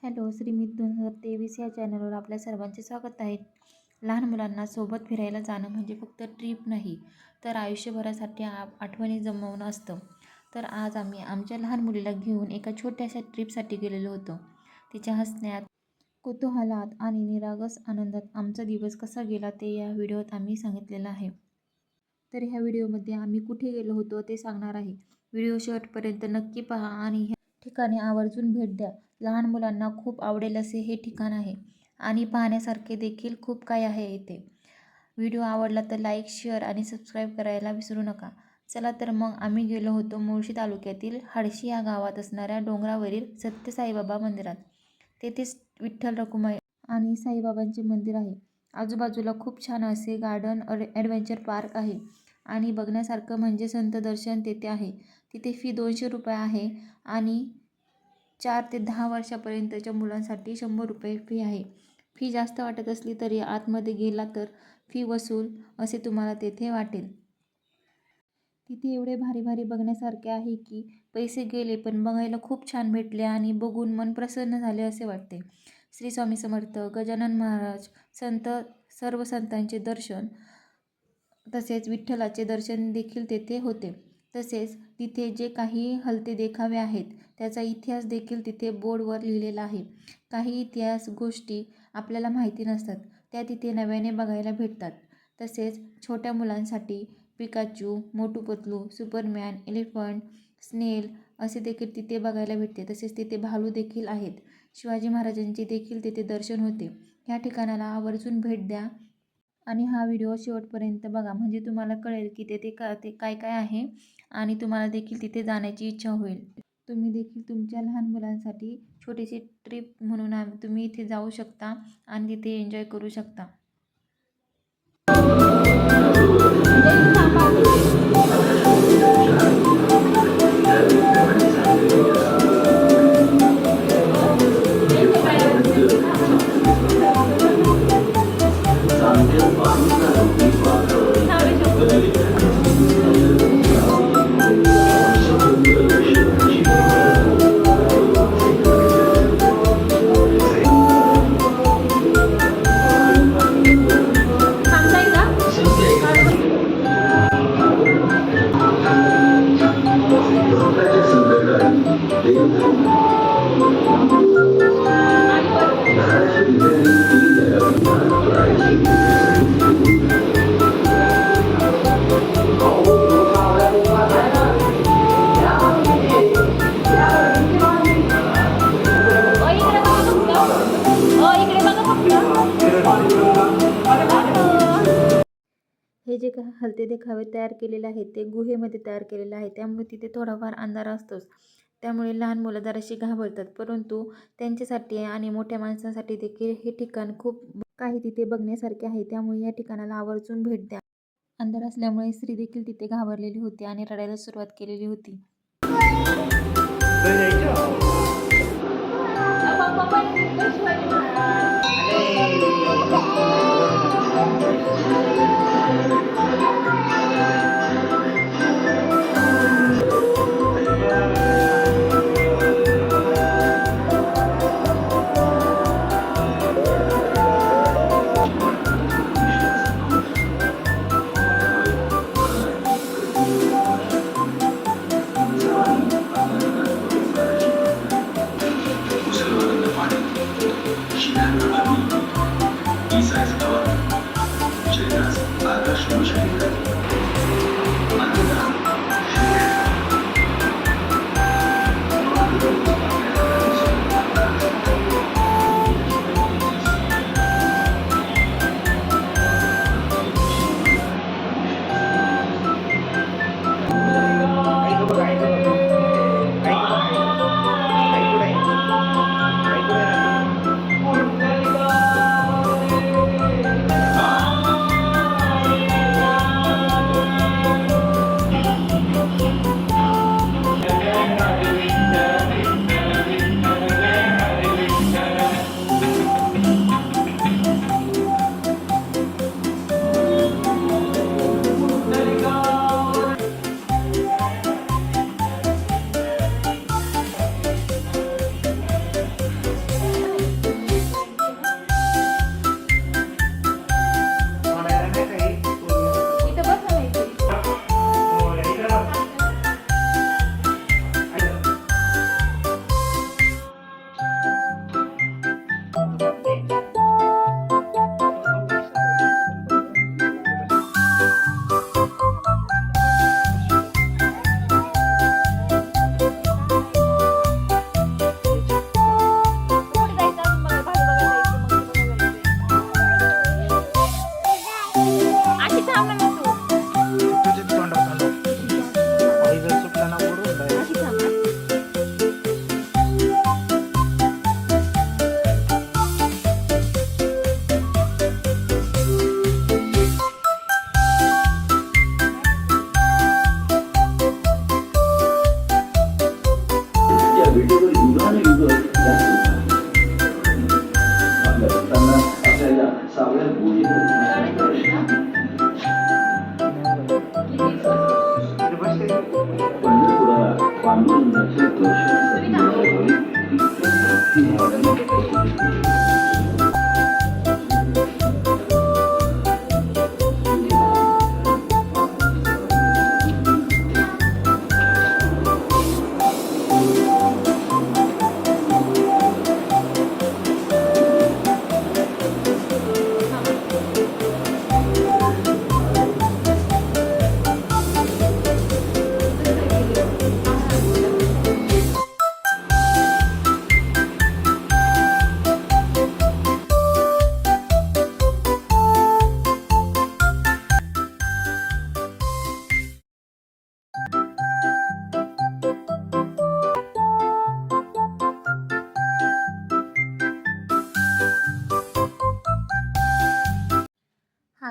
Hello, श्रीमित 2023 या चॅनलवर आपल्या सर्वांचे स्वागत आहे. लहान मुलांना सोबत फिरायला जाणं म्हणजे फक्त ट्रिप नाही, तर आयुष्यभरासाठी आठवणी जमवणं असतं. तर आज आम्ही आमच्या लहान मुलीला घेऊन एका छोट्याशा ट्रिपसाठी गेलेलो होतो. तिच्या हसण्यात, कुतूहलात आणि निरागस आनंदात आमचा दिवस कसा गेला ते या व्हिडिओत आम्ही सांगितलेलं आहे. तर ह्या व्हिडिओमध्ये आम्ही कुठे गेलो होतो ते सांगणार आहे. व्हिडिओ शेवटपर्यंत नक्की पहा आणि ह्या ठिकाणी आवर्जून भेट द्या. लहान मुलांना खूप आवडेल असे हे ठिकाण आहे आणि पाहण्यासारखे देखील खूप काही आहे इथे. व्हिडिओ आवडला तर लाईक, शेअर आणि सबस्क्राईब करायला विसरू नका. चला तर मग आम्ही गेलो होतो मुळशी तालुक्यातील हाडशी या गावात असणाऱ्या डोंगरावरील सत्य साईबाबा मंदिरात. तेथेच विठ्ठल रखुमाई आणि साईबाबांचे मंदिर आहे. आजूबाजूला खूप छान असे गार्डन, ॲडव्हेंचर पार्क आहे आणि बघण्यासारखं म्हणजे संत दर्शन तेथे आहे. तिथे फी 200 रुपये आहे आणि 4 ते 10 वर्षापर्यंतच्या मुलांसाठी 100 रुपये फी आहे. फी जास्त वाटत असली तरी आतमध्ये गेला तर फी वसूल असे तुम्हाला तेथे वाटेल. तिथे एवढे भारी भारी बघण्यासारखे आहे की पैसे गेले पण बघायला खूप छान भेटले आणि बघून मन प्रसन्न झाले असे वाटते. श्री स्वामी समर्थ, गजानन महाराज, सर्व संतांचे दर्शन तसेच विठ्ठलाचे दर्शन देखील तेथे होते. तसेच तिथे जे काही हलते देखावे आहेत त्याचा इतिहास देखील तिथे बोर्डवर लिहिलेला आहे. काही इतिहास गोष्टी आपल्याला माहिती नसतात त्या तिथे नव्याने बघायला भेटतात. तसेच छोट्या मुलांसाठी Pikachu, Motu Patlu, Superman, elephant, स्नेल असे देखील तिथे बघायला भेटते. तसेच तिथे भालू देखील आहेत. शिवाजी महाराजांचे देखील तिथे दर्शन होते. ह्या ठिकाणाला आवर्जून भेट द्या आणि हा व्हिडिओ शेवटपर्यंत बघा म्हणजे तुम्हाला कळेल की ते काय काय आहे आणि तुम्हाला देखील तिथे जाण्याची इच्छा होईल. तुम्ही देखील तुमच्या लहान मुलांसाठी छोटीशी ट्रिप म्हणून तुम्ही इथे जाऊ शकता आणि तिथे एन्जॉय करू शकता. हे जे काही हलते देखावे तयार केलेले आहेत ते गुहेमध्ये तयार केलेले आहे. त्यामुळे तिथे थोडाफार अंधार असतोच. त्यामुळे लहान मुलं जराशी घाबरतात. परंतु त्यांच्यासाठी आणि मोठ्या माणसांसाठी देखील हे ठिकाण खूप काही तिथे बघण्यासारखे आहे. त्यामुळे या ठिकाणाला आवर्जून भेट द्या. अंधार असल्यामुळे स्त्री देखील तिथे घाबरलेली होती आणि रडायला सुरुवात केलेली होती.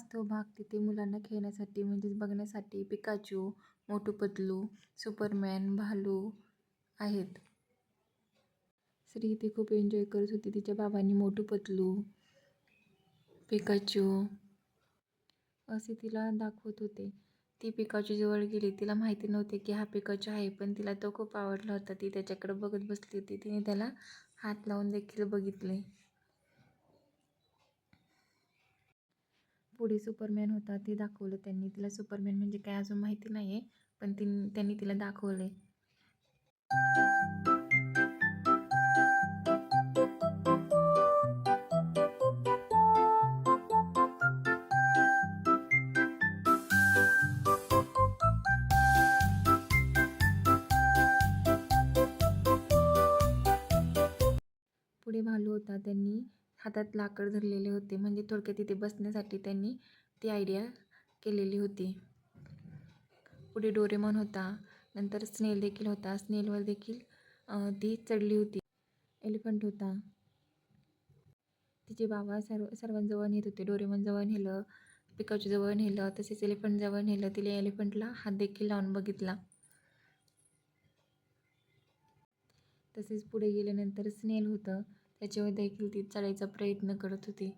हाच तो भाग तिथे मुलांना खेळण्यासाठी म्हणजेच बघण्यासाठी पिकाचू, मोटू पतलू, सुपरमॅन, भालू आहेत. श्री इथे खूप एन्जॉय करत होती. तिच्या बाबांनी मोटू पतलू, पिकाचू असे तिला दाखवत होते. ती पिकाचू जवळ गेली. तिला माहिती नव्हते की हा पिकाचू आहे, पण तिला तो खूप आवडला होता. ती त्याच्याकडे बघत बसली होती. तिने त्याला हात लावून देखील बघितले. पुढे सुपरमॅन होता, ते दाखवलं त्यांनी. तिला सुपरमॅन म्हणजे काय अजून माहिती नाही आहे, पण त्यांनी तिला दाखवले. पुढे भालू होता. त्यांनी हातात लाकड धरलेले होते, म्हणजे थोडक्यात तिथे बसण्यासाठी त्यांनी ती आयडिया केलेली होती. पुढे डोरेमॉन होता. नंतर स्नेल देखील होता. स्नेलवर देखील ती चढली होती. एलिफंट होता. तिचे बाबा सर्वांजवळ नेत होते. डोरेमॉनजवळ नेलं, पिकाचूजवळ नेलं, तसेच एलिफंटजवळ नेलं. तिने एलिफंटला हात देखील लावून बघितला. तसेच पुढे गेल्यानंतर स्नेल होतं. त्याच्यावर देखील ती चढायचा प्रयत्न करत होती.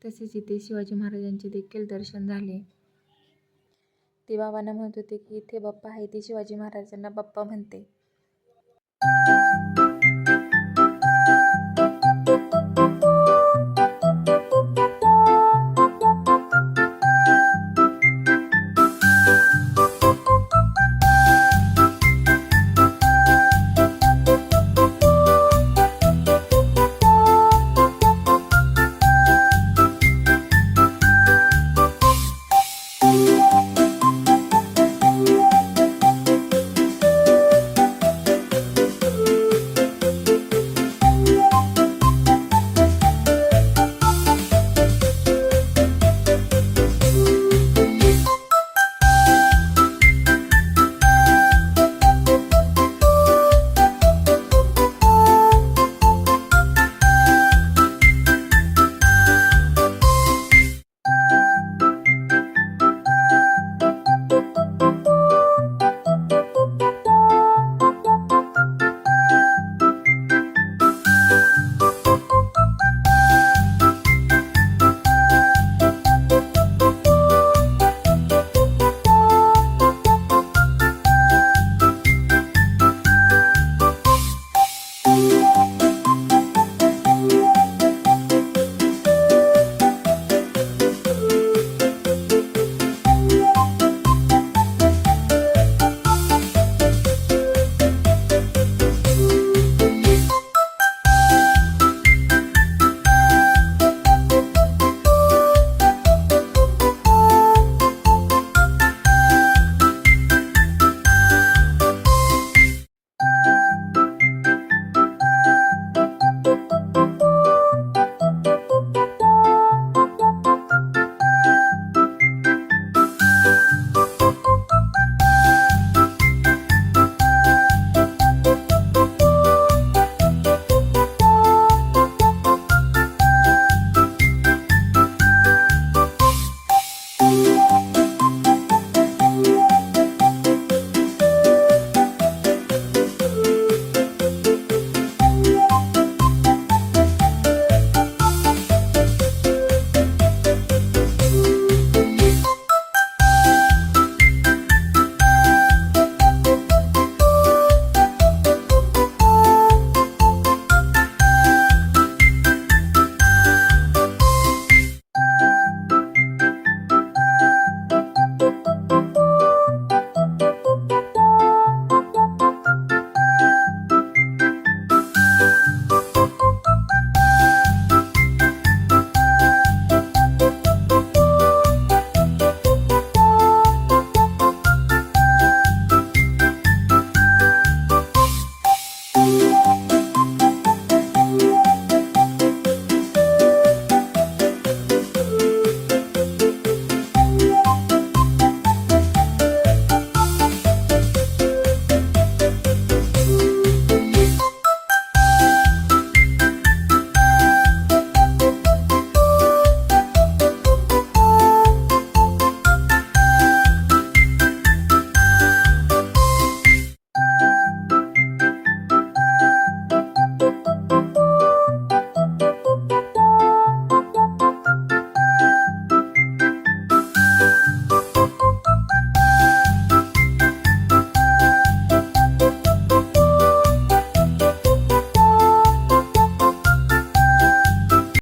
तसेच इथे शिवाजी महाराजांचे देखील दर्शन झाले. ते बाबांना म्हणत होते की इथे बाप्पा आहे. ते शिवाजी महाराजांना बाप्पा म्हणते.